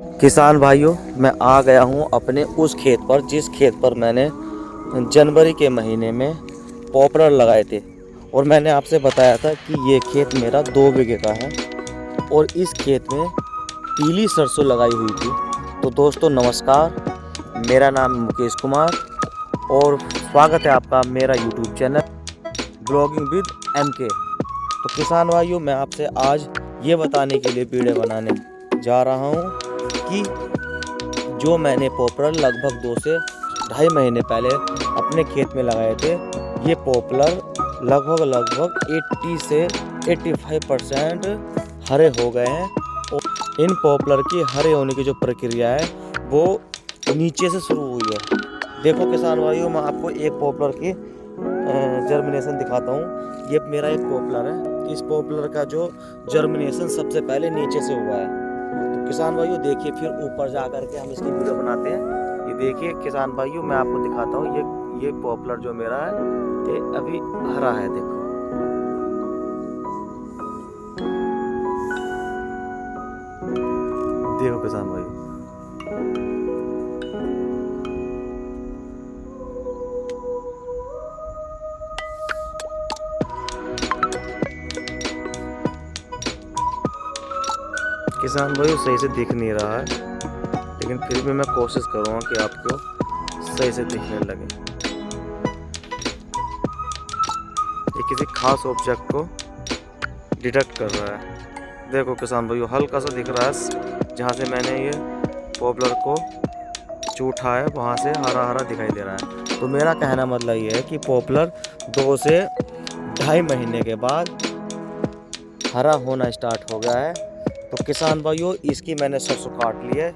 किसान भाइयों, मैं आ गया हूँ अपने उस खेत पर जिस खेत पर मैंने जनवरी के महीने में पॉपुलर लगाए थे। और मैंने आपसे बताया था कि ये खेत मेरा 2 बीघे का है और इस खेत में पीली सरसों लगाई हुई थी। तो दोस्तों नमस्कार, मेरा नाम मुकेश कुमार और स्वागत है आपका मेरा YouTube channel blogging with MK। तो किसान भाइयों, मैं आपसे आज ये बताने के लिए वीडियो बनाने जा रहा हूँ कि जो मैंने पॉपुलर लगभग 2 से ढाई महीने पहले अपने खेत में लगाए थे, ये पॉपुलर लगभग 80 से 85% हरे हो गए हैं। और इन पॉपुलर की हरे होने की जो प्रक्रिया है वो नीचे से शुरू हुई है। देखो किसान भाइयों, मैं आपको एक पॉपुलर की जर्मिनेशन दिखाता हूँ। ये मेरा एक पॉपुलर है। इस पॉपुलर का जो जर्मिनेशन सबसे पहले नीचे से हुआ है। तो किसान भाइयों देखिए, फिर ऊपर जा करके हम इसकी वीडियो बनाते हैं। ये देखिए किसान भाइयों, मैं आपको दिखाता हूँ ये पॉपुलर जो मेरा है ये अभी हरा है। देखो किसान भाइयों, किसान भाइयों सही से दिख नहीं रहा है, लेकिन फिर भी मैं कोशिश करूँगा कि आपको सही से दिखने लगे। ये किसी खास ऑब्जेक्ट को डिटेक्ट कर रहा है। देखो किसान भाइयों, हल्का सा दिख रहा है। जहाँ से मैंने ये पॉपुलर को चूठा है वहाँ से हरा हरा दिखाई दे रहा है। तो मेरा कहना मतलब ये है कि पॉपुलर 2 से ढाई महीने के बाद हरा होना स्टार्ट हो गया है। तो किसान भाइयों, इसकी मैंने सरसों काट ली है।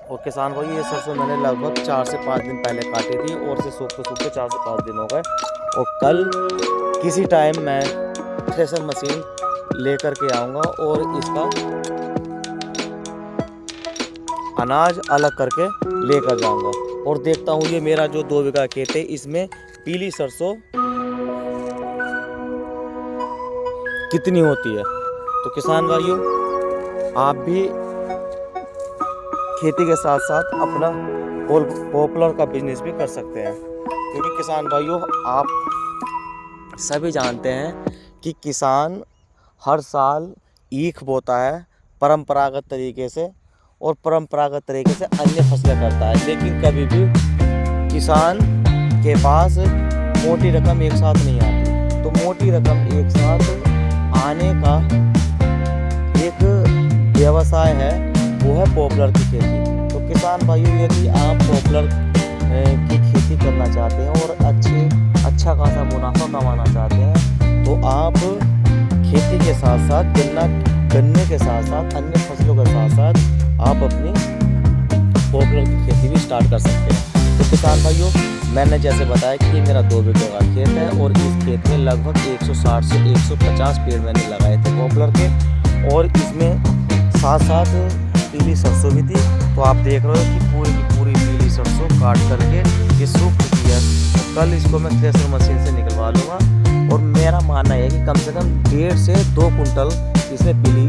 और किसान भाइयों, ये सरसों मैंने लगभग 4 से 5 दिन पहले काटी थी और इसे सूखते 4 से 5 दिन हो गए। और कल किसी टाइम मैं थ्रेशर मशीन लेकर के आऊँगा और इसका अनाज अलग करके लेकर जाऊँगा। और देखता हूँ ये मेरा जो 2 बीघा खेत है इसमें पीली सरसों कितनी होती है। तो किसान भाइयों, आप भी खेती के साथ साथ अपना पॉपुलर का बिजनेस भी कर सकते हैं। क्योंकि किसान भाइयों, आप सभी जानते हैं कि किसान हर साल ईख बोता है परंपरागत तरीके से और परंपरागत तरीके से अन्य फसलें करता है। लेकिन कभी भी किसान के पास मोटी रकम एक साथ नहीं आती। तो मोटी रकम एक साथ आने का एक व्यवसाय है, वो है पॉपुलर की खेती। तो किसान भाइयों, यदि आप पॉपुलर की खेती करना चाहते हैं और अच्छा खासा मुनाफा कमाना चाहते हैं, तो आप खेती के साथ साथ गन्ने के साथ साथ अन्य फसलों के साथ साथ आप अपनी पॉपुलर की खेती भी स्टार्ट कर सकते हैं। तो किसान भाइयों, मैंने जैसे बताया कि ये मेरा 2 बीघे का खेत है और इस खेत में लगभग 160 से 150 पेड़ मैंने लगाए थे पॉपुलर के। और इसमें साथ साथ पीली सरसों भी थी। तो आप देख रहे हो कि पूरी की पूरी पीली सरसों काट करके ये सूख चुकी है। तो कल इसको मैं थ्रेशर मशीन से निकलवा लूँगा। और मेरा मानना है कि कम से कम 1.5 से 2 कुंटल इसमें पीली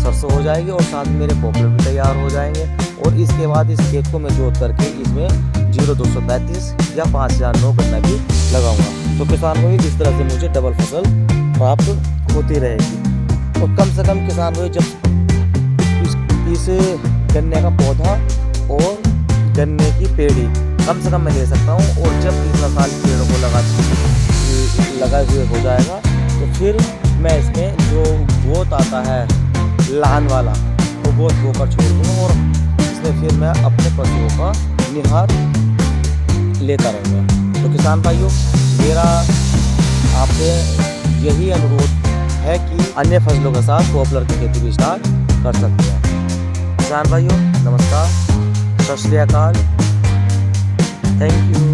सरसों हो जाएगी और साथ में मेरे पॉपुलर भी तैयार हो जाएंगे। और इसके बाद इस खेत को मैं जोत करके इसमें 0235 या 5009 गन्ना भी लगाऊंगा। तो किसान भाई, इस तरह से मुझे डबल फसल प्राप्त होती रहेगी। और कम से कम किसान भाई, जब इस गन्ने का पौधा और गन्ने की पेड़ी कम से कम मैं ले सकता हूँ। और जब 3 साल पेड़ों को लगाए हुए हो जाएगा, तो फिर मैं इसमें जो गोत आता है लान वाला, वो गोत बोकर छोड़ दूँगा और इसमें फिर मैं अपने पशुओं का निहार लेता रहूँगा। तो किसान भाइयों, मेरा आपसे यही अनुरोध है कि अन्य फसलों के साथ पॉपुलर की खेती भी स्टार्ट कर सकते हैं। किसान भाइयों नमस्कार, सत श्री अकाल, थैंक यू।